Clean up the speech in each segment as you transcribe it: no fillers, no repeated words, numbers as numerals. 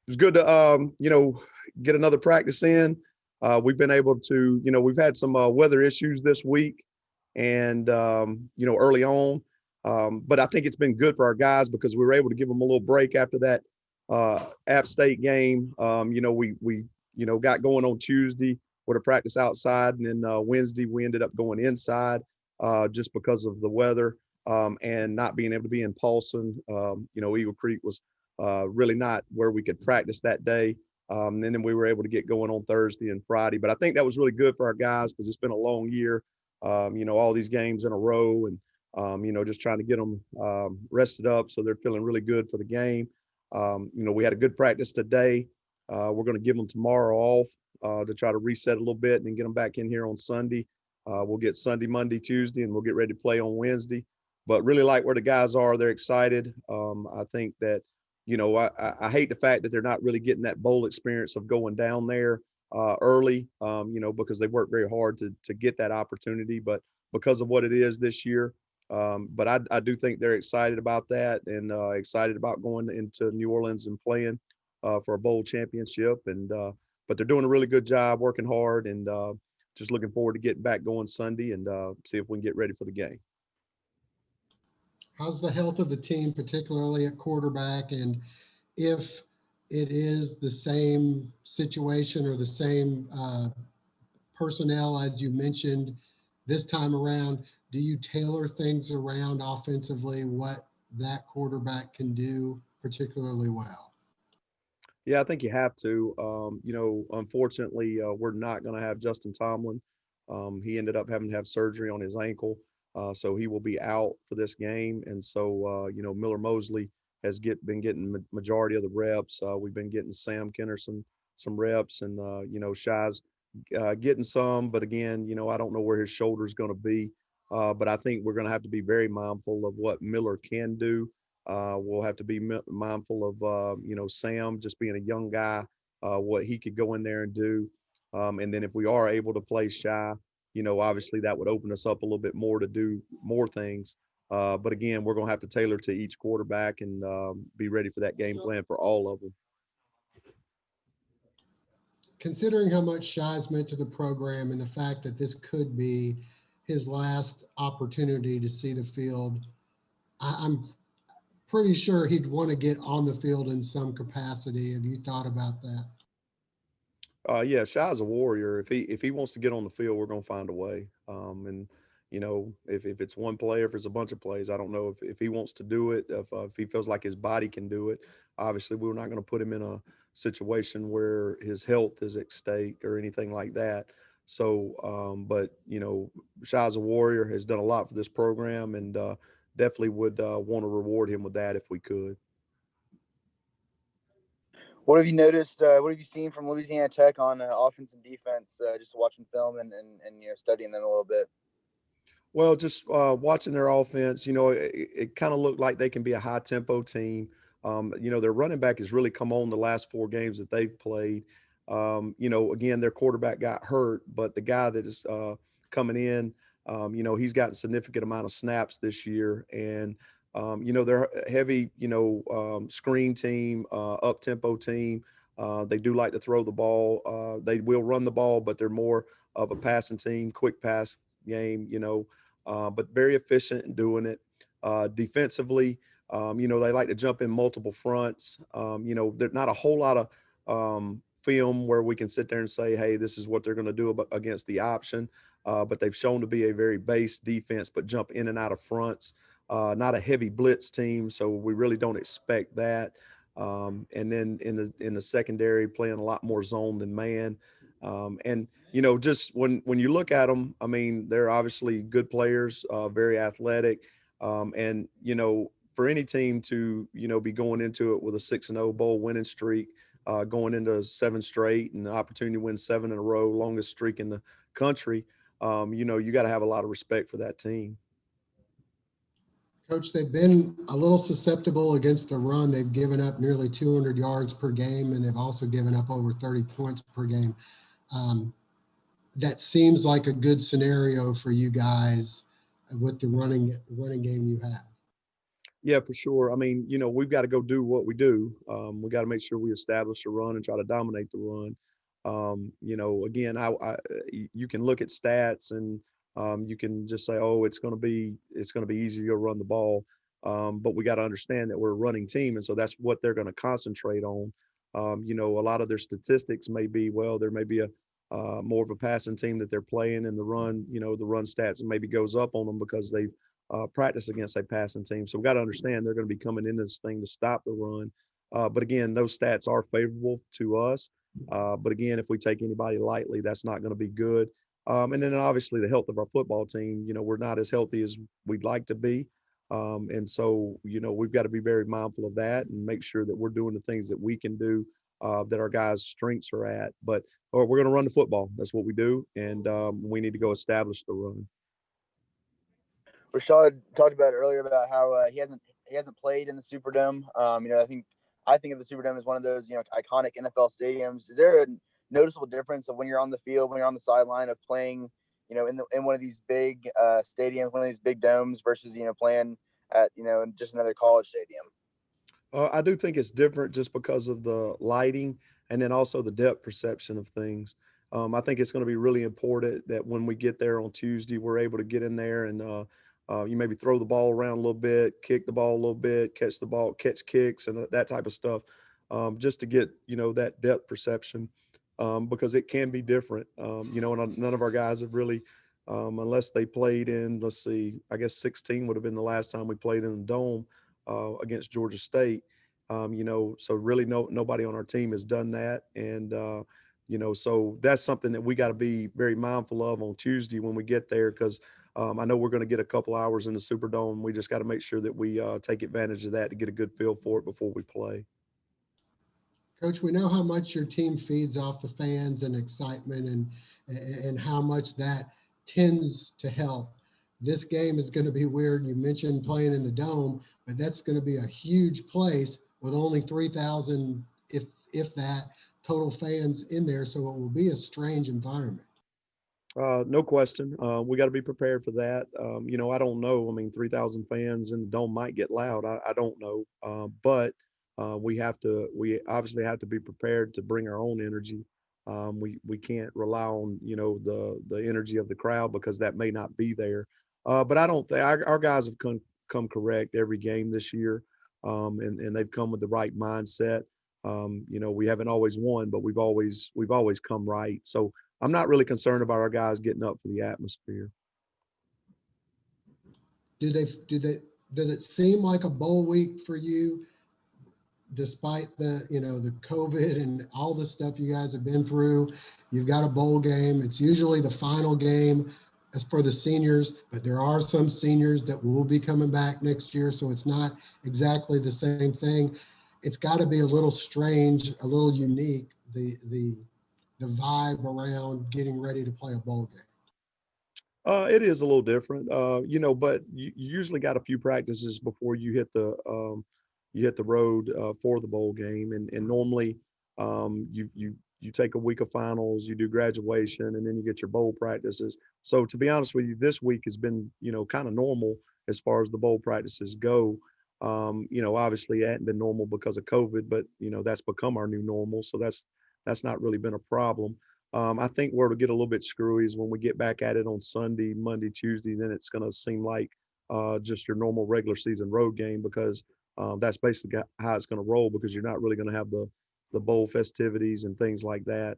was good to get another practice in. We've been able to, we've had some weather issues this week, and early on, but I think it's been good for our guys because we were able to give them a little break after that App State game. We got going on Tuesday with a practice outside, and then Wednesday we ended up going inside just because of the weather and not being able to be in Paulson. Eagle Creek was really not where we could practice that day. And then we were able to get going on Thursday and Friday. But I think that was really good for our guys because it's been a long year, all these games in a row and, just trying to get them rested up so they're feeling really good for the game. We had a good practice today. We're going to give them tomorrow off to try to reset a little bit and then get them back in here on Sunday. We'll get Sunday, Monday, Tuesday, and we'll get ready to play on Wednesday. But really like where the guys are. They're excited. I think that, I hate the fact that they're not really getting that bowl experience of going down there early, because they worked very hard to get that opportunity. But because of what it is this year, but I do think they're excited about that and excited about going into New Orleans and playing for a bowl championship. And but they're doing a really good job, working hard, and just looking forward to getting back going Sunday and see if we can get ready for the game. How's the health of the team, particularly at quarterback? And if it is the same situation or the same personnel as you mentioned this time around, do you tailor things around offensively what that quarterback can do particularly well? Yeah, I think you have to. Unfortunately, we're not going to have Justin Tomlin. He ended up having to have surgery on his ankle, so he will be out for this game. And so, Miller Mosley has been getting majority of the reps. We've been getting Sam Kenner some reps, and Shy's getting some. But again, I don't know where his shoulder is going to be. But I think we're going to have to be very mindful of what Miller can do. We'll have to be mindful of, Sam just being a young guy, what he could go in there and do. And then if we are able to play Shy, obviously that would open us up a little bit more to do more things. But again, we're going to have to tailor to each quarterback and be ready for that game plan for all of them. Considering how much Shy's meant to the program and the fact that this could be his last opportunity to see the field, I'm pretty sure he'd want to get on the field in some capacity. Have you thought about that? Yeah, Shy's a warrior. If he wants to get on the field, we're gonna find a way. And if it's one play, or if it's a bunch of plays, I don't know if he wants to do it. If he feels like his body can do it, obviously we're not going to put him in a situation where his health is at stake or anything like that. So, but Shy's a warrior, has done a lot for this program, and definitely would want to reward him with that if we could. What have you noticed? What have you seen from Louisiana Tech on offense and defense? Just watching film and studying them a little bit. Well, just watching their offense, it kind of looked like they can be a high tempo team. Their running back has really come on the last 4 games that they've played. Again, their quarterback got hurt, but the guy that is coming in, he's gotten significant amount of snaps this year. And, they're a heavy, screen team, up tempo team. They do like to throw the ball. They will run the ball, but they're more of a passing team, quick pass game, but very efficient in doing it. Defensively, they like to jump in multiple fronts. There's not a whole lot of film where we can sit there and say, hey, this is what they're going to do against the option. But they've shown to be a very base defense, but jump in and out of fronts. Not a heavy blitz team, so we really don't expect that. And then in the secondary, playing a lot more zone than man. And just when you look at them, I mean, they're obviously good players, very athletic, and for any team to be going into it with a 6-0 bowl winning streak, going into 7 straight, and the opportunity to win 7 in a row, longest streak in the country, you got to have a lot of respect for that team. Coach, they've been a little susceptible against the run. They've given up nearly 200 yards per game, and they've also given up over 30 points per game. That seems like a good scenario for you guys with the running game you have. Yeah, for sure. I mean, we've got to go do what we do. We got to make sure we establish the run and try to dominate the run. Again, you can look at stats and you can just say, oh, it's going to be easy to run the ball. But we got to understand that we're a running team, and so that's what they're going to concentrate on. A lot of their statistics may be, well, there may be a more of a passing team that they're playing, and the run stats maybe goes up on them because they've practice against a passing team. So we got to understand they're going to be coming into this thing to stop the run. But again, those stats are favorable to us. But again, if we take anybody lightly, that's not going to be good. And then obviously the health of our football team, we're not as healthy as we'd like to be. And so, we've got to be very mindful of that and make sure that we're doing the things that we can do, that our guys' strengths are at. But or we're going to run the football. That's what we do. And we need to go establish the run. Rashad talked about earlier about how he hasn't played in the Superdome. I think of the Superdome as one of those iconic NFL stadiums. Is there a noticeable difference of when you're on the field, when you're on the sideline, of playing in one of these big stadiums, one of these big domes versus playing at in just another college stadium? I do think it's different just because of the lighting and then also the depth perception of things. I think it's going to be really important that when we get there on Tuesday, we're able to get in there and you maybe throw the ball around a little bit, kick the ball a little bit, catch the ball, catch kicks, and that type of stuff, just to get that depth perception, because it can be different. And none of our guys have really, unless they played in, let's see, I guess 16 would have been the last time we played in the dome against Georgia State. So really nobody on our team has done that. And, so that's something that we got to be very mindful of on Tuesday when we get there, because I know we're going to get a couple hours in the Superdome. We just got to make sure that we take advantage of that to get a good feel for it before we play. Coach, we know how much your team feeds off the fans and excitement, and how much that tends to help. This game is going to be weird. You mentioned playing in the dome, but that's going to be a huge place with only 3,000, if that, total fans in there. So it will be a strange environment. No question. We got to be prepared for that. I don't know. I mean, 3,000 fans in the dome might get loud. I don't know. But we obviously have to be prepared to bring our own energy. We can't rely on, the energy of the crowd, because that may not be there. But I don't think our guys have come correct every game this year. And they've come with the right mindset. We haven't always won, but we've always come right. So I'm not really concerned about our guys getting up for the atmosphere. Does it seem like a bowl week for you, despite the COVID and all the stuff you guys have been through? You've got a bowl game. It's usually the final game as for the seniors, but there are some seniors that will be coming back next year, so it's not exactly the same thing. It's got to be a little strange, a little unique, the vibe around getting ready to play a bowl game. It is a little different, but you usually got a few practices before you hit the road for the bowl game, and normally you take a week of finals, you do graduation, and then you get your bowl practices. So to be honest with you, this week has been kind of normal as far as the bowl practices go. Obviously it hadn't been normal because of COVID, but that's become our new normal, so that's not really been a problem. I think where it'll get a little bit screwy is when we get back at it on Sunday, Monday, Tuesday. Then it's going to seem like just your normal regular season road game, because that's basically how it's going to roll, because you're not really going to have the bowl festivities and things like that.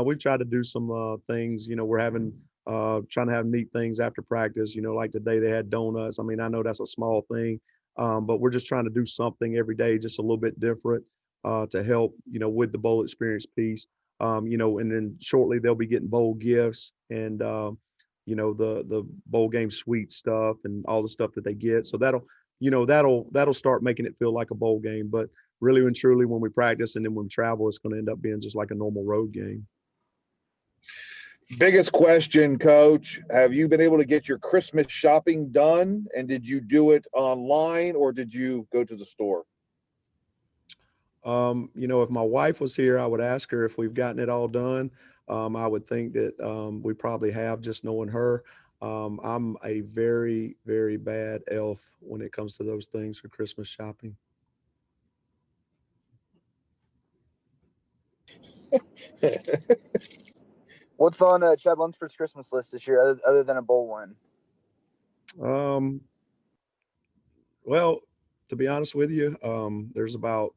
We've tried to do some things. We're having trying to have neat things after practice. Like today they had donuts. I mean, I know that's a small thing, but we're just trying to do something every day, just a little bit different, to help with the bowl experience piece. And then shortly they'll be getting bowl gifts and, the bowl game suite stuff and all the stuff that they get. So that'll start making it feel like a bowl game. But really and truly, when we practice and then when we travel, it's going to end up being just like a normal road game. Biggest question, Coach. Have you been able to get your Christmas shopping done? And did you do it online or did you go to the store? If my wife was here, I would ask her if we've gotten it all done. I would think that we probably have, just knowing her. I'm a very, very bad elf when it comes to those things for Christmas shopping. What's on Chad Lunsford's Christmas list this year, other than a bowl win? Um, well, to be honest with you, there's about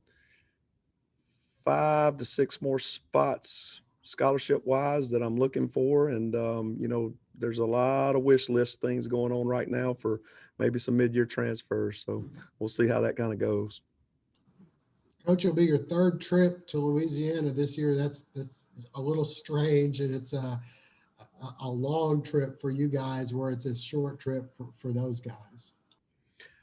5 to 6 more spots scholarship wise that I'm looking for. And, there's a lot of wish list things going on right now for maybe some mid-year transfers. So we'll see how that kind of goes. Coach, it'll be your third trip to Louisiana this year. That's a little strange, and it's a long trip for you guys, where it's a short trip for those guys.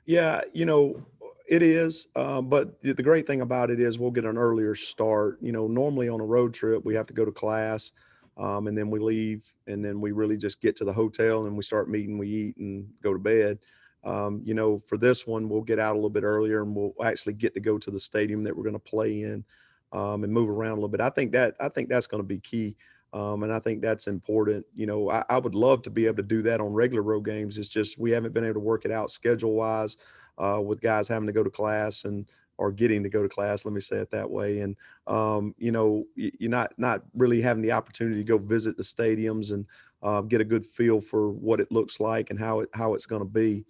Yeah, it is. But the great thing about it is we'll get an earlier start. Normally on a road trip, we have to go to class, and then we leave, and then we really just get to the hotel and we start meeting, we eat and go to bed. For this one, we'll get out a little bit earlier and we'll actually get to go to the stadium that we're going to play in, and move around a little bit. I think that's going to be key. And I think that's important. I would love to be able to do that on regular road games. It's just we haven't been able to work it out schedule wise, with guys having to go to class and or getting to go to class. Let me say it that way. And you're not really having the opportunity to go visit the stadiums and get a good feel for what it looks like and how it's going to be.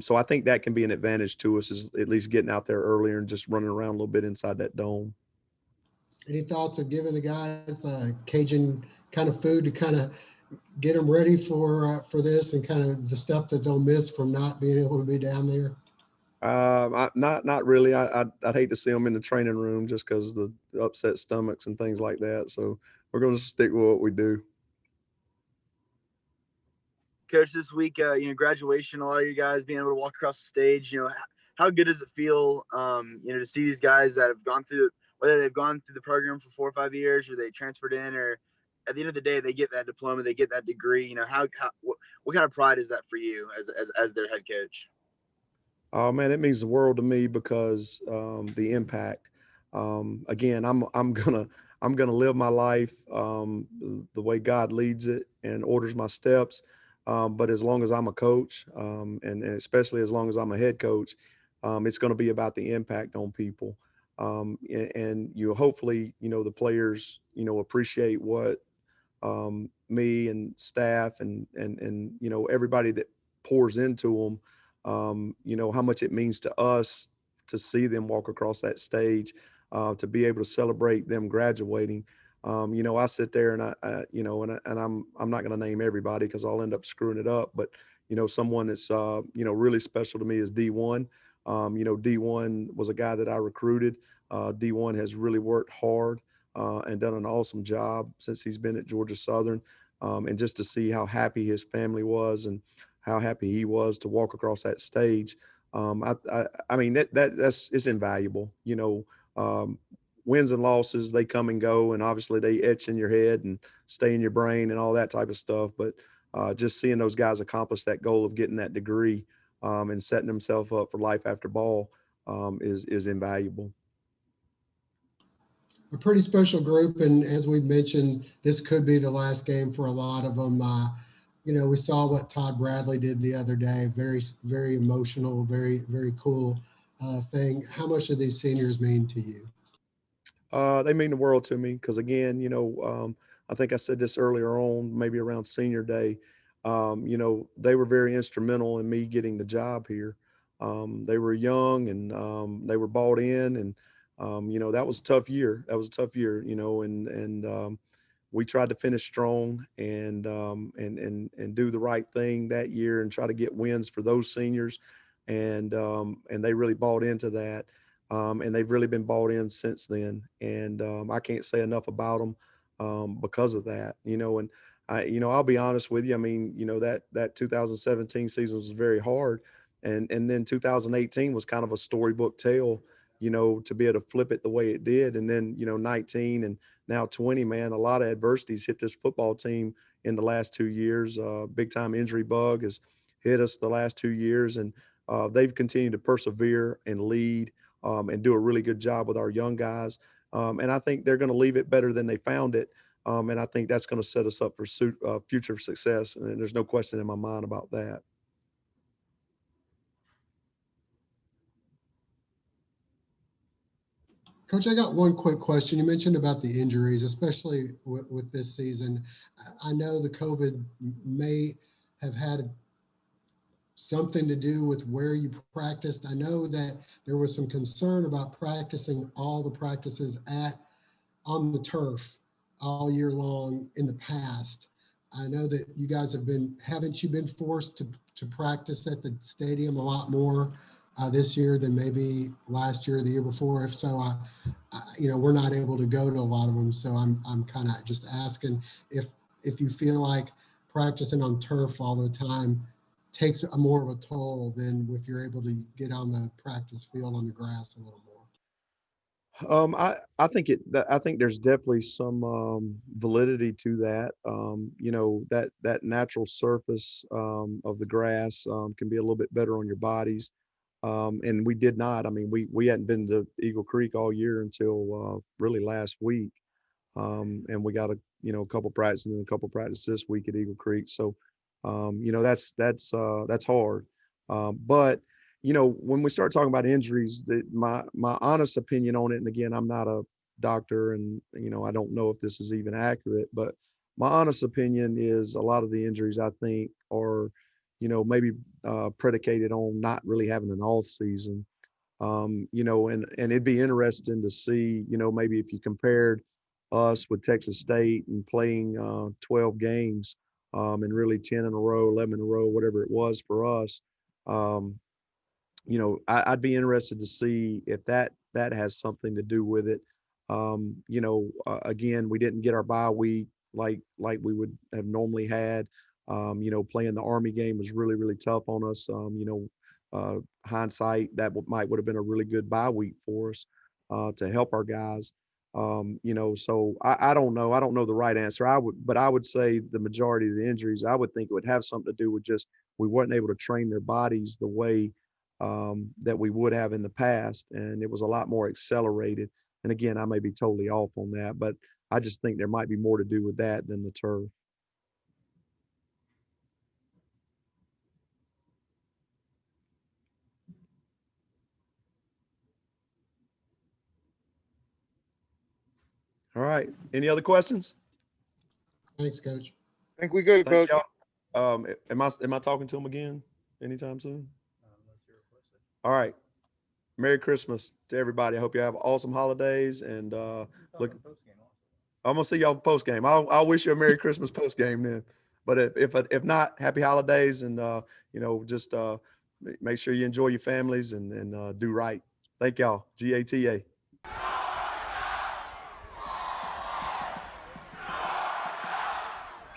So I think that can be an advantage to us, is at least getting out there earlier and just running around a little bit inside that dome. Any thoughts of giving the guys Cajun kind of food to kind of get them ready for this, and kind of the stuff that they'll miss from not being able to be down there? Not really. I'd hate to see them in the training room just because the upset stomachs and things like that. So we're going to stick with what we do. Coach, this week, graduation, a lot of you guys being able to walk across the stage, how good does it feel, to see these guys that have gone through, whether they've gone through the program for 4 or 5 years or they transferred in, or at the end of the day, they get that diploma, they get that degree, what kind of pride is that for you as their head coach? Oh man, it means the world to me because the impact. Again, I'm gonna live my life the way God leads it and orders my steps. But as long as I'm a coach, and especially as long as I'm a head coach, it's going to be about the impact on people. And you hopefully the players appreciate what me and staff and everybody that pours into them, how much it means to us to see them walk across that stage, to be able to celebrate them graduating. I sit there and I'm not going to name everybody because I'll end up screwing it up. But someone that's really special to me is D1. D1 was a guy that I recruited. D1 has really worked hard, and done an awesome job since he's been at Georgia Southern. And just to see how happy his family was and how happy he was to walk across that stage. I mean, that's it's invaluable. Wins and losses, they come and go, and obviously they etch in your head and stay in your brain and all that type of stuff. But just seeing those guys accomplish that goal of getting that degree, and setting themselves up for life after ball, is invaluable. A pretty special group, and as we mentioned, this could be the last game for a lot of them. We saw what Todd Bradley did the other day. Very, very emotional, very, very cool thing. How much do these seniors mean to you? They mean the world to me because, again, I think I said this earlier on, maybe around senior day. They were very instrumental in me getting the job here. They were young and they were bought in, and that was a tough year. That was a tough year, and we tried to finish strong and do the right thing that year and try to get wins for those seniors, and they really bought into that. And they've really been bought in since then. And I can't say enough about them, because of that. And I'll be honest with you. I mean, that 2017 season was very hard, and then 2018 was kind of a storybook tale. To be able to flip it the way it did, and then 19 and now 20. Man, a lot of adversities hit this football team in the last 2 years. Big time injury bug has hit us the last 2 years, and they've continued to persevere and lead, and do a really good job with our young guys. And I think they're going to leave it better than they found it. And I think that's going to set us up for future success. And there's no question in my mind about that. Coach, I got one quick question. You mentioned about the injuries, especially with this season. I know the COVID may have had something to do with where you practiced. I know that there was some concern about practicing all the practices on the turf all year long in the past. I know that you guys haven't you been forced to practice at the stadium a lot more this year than maybe last year or the year before? If so, we're not able to go to a lot of them. So I'm kind of just asking if you feel like practicing on turf all the time takes a more of a toll than if you're able to get on the practice field on the grass a little more. I think there's definitely some validity to that. That natural surface of the grass can be a little bit better on your bodies. And we did not. I mean, we hadn't been to Eagle Creek all year until really last week. And we got a couple practices and a couple practices this week at Eagle Creek. So, that's hard. But when we start talking about injuries, my honest opinion on it, and again, I'm not a doctor, and I don't know if this is even accurate, but my honest opinion is a lot of the injuries I think are, maybe predicated on not really having an off season. And it'd be interesting to see, maybe if you compared us with Texas State and playing 12 games and really 10 in a row, 11 in a row, whatever it was for us. Um, I'd be interested to see if that has something to do with it. Again, we didn't get our bye week like we would have normally had. Playing the Army game was really, really tough on us. Hindsight, that would have been a really good bye week for us to help our guys. So I don't know. I don't know the right answer. But I would say the majority of the injuries, I would think it would have something to do with just we weren't able to train their bodies the way that we would have in the past, and it was a lot more accelerated. And again, I may be totally off on that, but I just think there might be more to do with that than the turf. All right. Any other questions? Thanks, Coach. I think we good, Thank Coach. y'all. Am I talking to him again anytime soon? All right. Merry Christmas to everybody. I hope you have awesome holidays, and look. I'm gonna see y'all post game. I'll wish you a Merry Christmas post game then. But if not, happy holidays, and just make sure you enjoy your families and do right. Thank y'all. GATA.